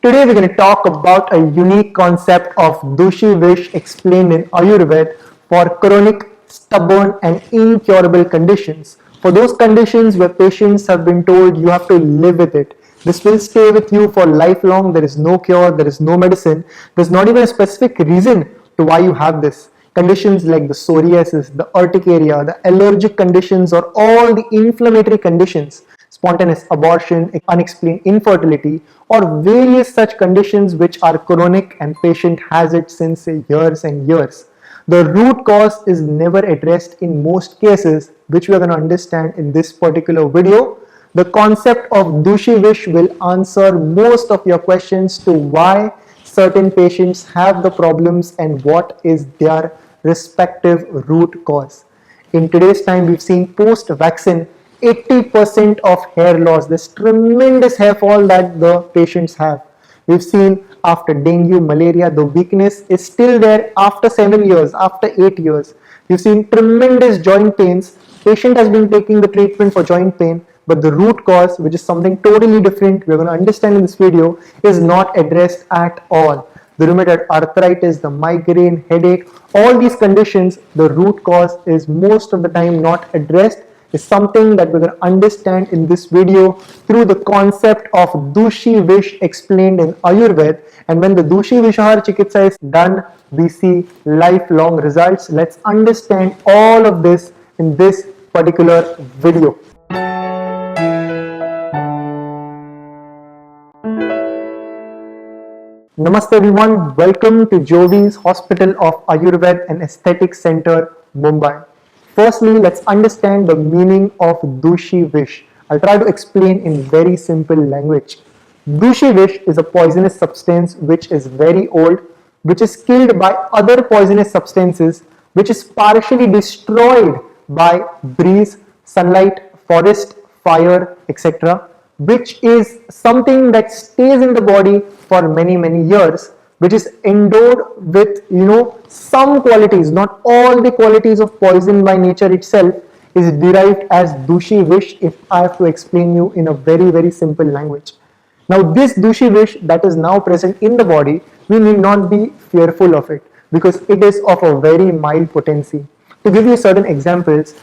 Today we're going to talk about a unique concept of Dushi Vish explained in Ayurveda for chronic, stubborn and incurable conditions. For those conditions where patients have been told you have to live with it. This will stay with you for lifelong. There is no cure, there is no medicine. There's not even a specific reason to why you have this. Conditions like the psoriasis, the urticaria, the allergic conditions or all the inflammatory conditions, spontaneous abortion, unexplained infertility or various such conditions which are chronic and patient has it since years and years. The root cause is never addressed in most cases, which we are going to understand in this particular video. The concept of Dushi Vish will answer most of your questions to why certain patients have the problems and what is their respective root cause. In today's time, we've seen post-vaccine 80% of hair loss, this tremendous hair fall that the patients have. We've seen after dengue, malaria, the weakness is still there after 7 years, after 8 years. We've seen tremendous joint pains. Patient has been taking the treatment for joint pain, but the root cause, which is something totally different, we're going to understand in this video, is not addressed at all. The rheumatoid arthritis, the migraine, headache, all these conditions, the root cause is most of the time not addressed, is something that we're going to understand in this video through the concept of Dushi Vish explained in Ayurveda. And when the Dushi Vishahar Chikitsa is done, we see lifelong results. Let's understand all of this in this particular video. Namaste everyone, welcome to Jyovis Hospital of Ayurveda and Aesthetic Center, Mumbai. Firstly, let's understand the meaning of Dushi Vish. I'll try to explain in very simple language. Dushi Vish is a poisonous substance which is very old, which is killed by other poisonous substances, which is partially destroyed by breeze, sunlight, forest, fire, etc., which is something that stays in the body for many years, which is endowed with some qualities, not all the qualities of poison by nature itself is derived as Dushi Vish, if I have to explain you in a very simple language. Now this Dushi Vish that is now present in the body, we need not be fearful of it because it is of a very mild potency. To give you certain examples,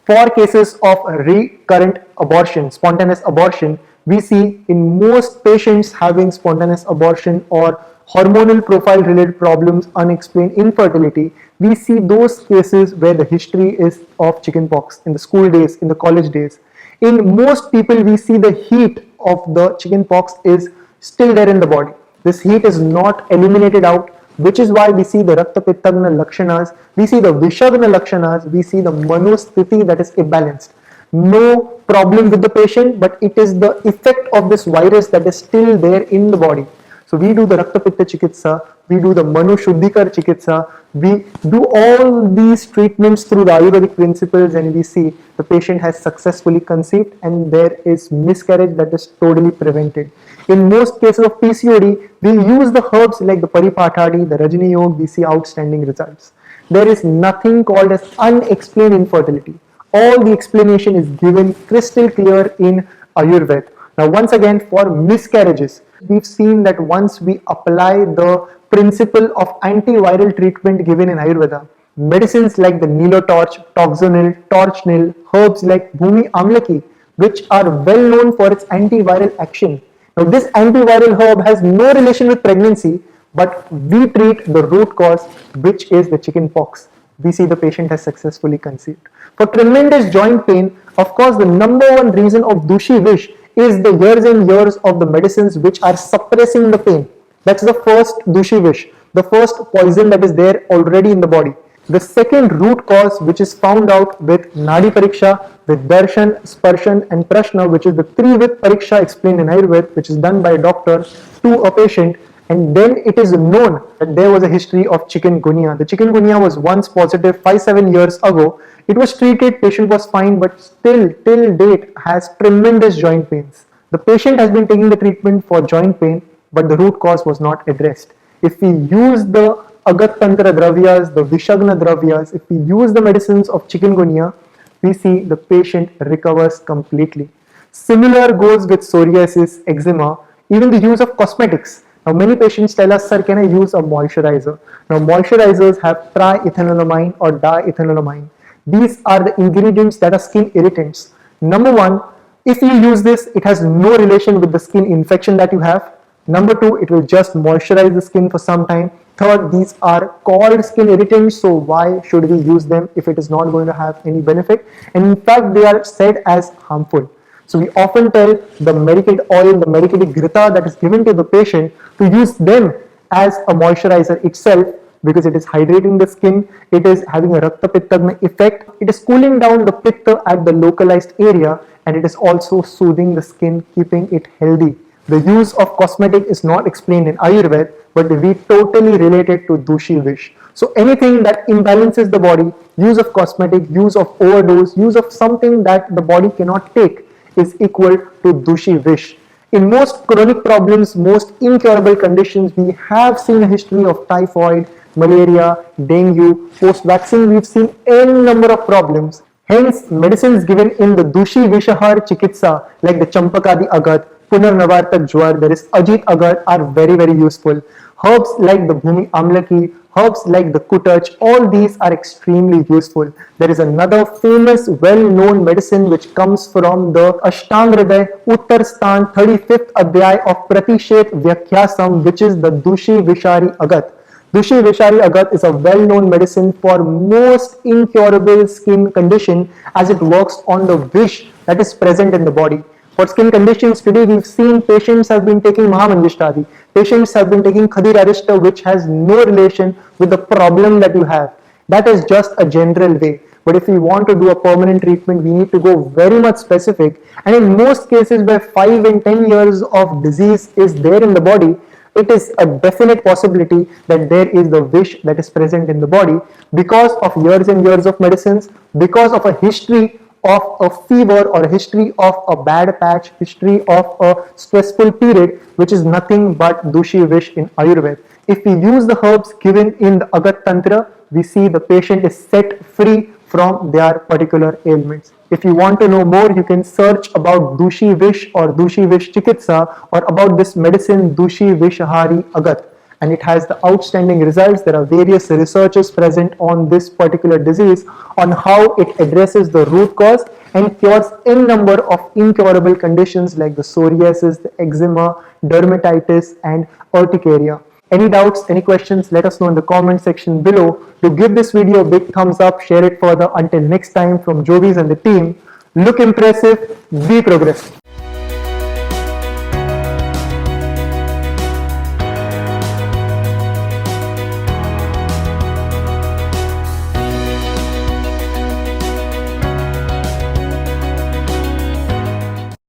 for cases of recurrent abortion, spontaneous abortion, we see in most patients having spontaneous abortion or hormonal profile related problems, unexplained infertility, we see those cases where the history is of chickenpox in the school days, in the college days. In most people, we see the heat of the chickenpox is still there in the body. This heat is not eliminated out, which is why we see the Rakta Pittagna Lakshanas, we see the Vishagna Lakshanas, we see the Manosthiti that is imbalanced. No problem with the patient, but it is the effect of this virus that is still there in the body. So we do the Rakta Pitta Chikitsa, we do the Manu Shuddhikar Chikitsa, we do all these treatments through the Ayurvedic principles and we see the patient has successfully conceived and there is miscarriage that is totally prevented. In most cases of PCOD, we use the herbs like the Paripathadi, the Rajini Yoga, we see outstanding results. There is nothing called as unexplained infertility. All the explanation is given crystal clear in Ayurveda. Now once again, for miscarriages, we've seen that once we apply the principle of antiviral treatment given in Ayurveda, medicines like the Nilotorch, Toxonil, Torchnil, herbs like Bhumi Amlaki, which are well known for its antiviral action. Now this antiviral herb has no relation with pregnancy, but we treat the root cause, which is the chickenpox. We see the patient has successfully conceived. For tremendous joint pain, of course, the number one reason of Dushi Vish is the years and years of the medicines which are suppressing the pain. That's the first Dushi Vish, the first poison that is there already in the body. The second root cause, which is found out with Nadi Pariksha, with Darshan, Sparshan and Prashna, which is the Trivit Pariksha explained in Ayurveda, which is done by a doctor to a patient, and then it is known that there was a history of chikungunya. The chikungunya was once positive 5-7 years ago. It was treated, patient was fine, but still till date has tremendous joint pains. The patient has been taking the treatment for joint pain, but the root cause was not addressed. If we use the Agat Tantra Dravyas, the Vishagna Dravyas, if we use the medicines of chikungunya, we see the patient recovers completely. Similar goes with psoriasis, eczema, even the use of cosmetics. Now many patients tell us, sir, can I use a moisturizer? Now moisturizers have triethanolamine or diethanolamine. These are the ingredients that are skin irritants. Number one, if you use this, it has no relation with the skin infection that you have. Number two, it will just moisturize the skin for some time. Third, these are called skin irritants, so why should we use them if it is not going to have any benefit? And in fact, they are said as harmful. So we often tell the medicated oil, the medicated grita that is given to the patient to use them as a moisturizer itself, because it is hydrating the skin, it is having a Rakta Pittagna effect, it is cooling down the Pitta at the localized area, and it is also soothing the skin, keeping it healthy. The use of cosmetic is not explained in Ayurveda, but we totally relate it to Dushi Vish. So anything that imbalances the body, use of cosmetic, use of overdose, use of something that the body cannot take is equal to Dushi Vish. In most chronic problems, most incurable conditions, we have seen a history of typhoid, malaria, dengue. Post-vaccine, we've seen n number of problems. Hence, medicines given in the Dushi Vishahar Chikitsa, like the Champakadi Agat, Punarnavartak Jwar, there is Ajit Agat, are very, very useful. Herbs like the Bhumi Amlaki, herbs like the Kutach, all these are extremely useful. There is another famous, well-known medicine which comes from the Ashtang Hriday Uttar Sthan 35th Adhyay of Pratishet Vyakhyasam, which is the Dushi Vishari Agat. Dushi Vishari Agat is a well-known medicine for most incurable skin condition, as it works on the vish that is present in the body. For skin conditions today, we've seen patients have been taking Mahamandishtadi, patients have been taking Khadirarishta, which has no relation with the problem that you have. That is just a general way. But if we want to do a permanent treatment, we need to go very much specific. And in most cases where 5 and 10 years of disease is there in the body, it is a definite possibility that there is the vish that is present in the body because of years and years of medicines, because of a history of a fever or a history of a bad patch, history of a stressful period, which is nothing but Dushi Vish in Ayurveda. If we use the herbs given in the Agat Tantra, we see the patient is set free from their particular ailments. If you want to know more, you can search about Dushi Vish or Dushi Vish Chikitsa or about this medicine Dushi Vishahari Agat. And it has the outstanding results. There are various researches present on this particular disease on how it addresses the root cause and cures n number of incurable conditions like the psoriasis, the eczema, dermatitis and urticaria. Any doubts, any questions, let us know in the comment section below. To give this video a big thumbs up, share it further. Until next time, from Jyovis and the team, look impressive, be progressive.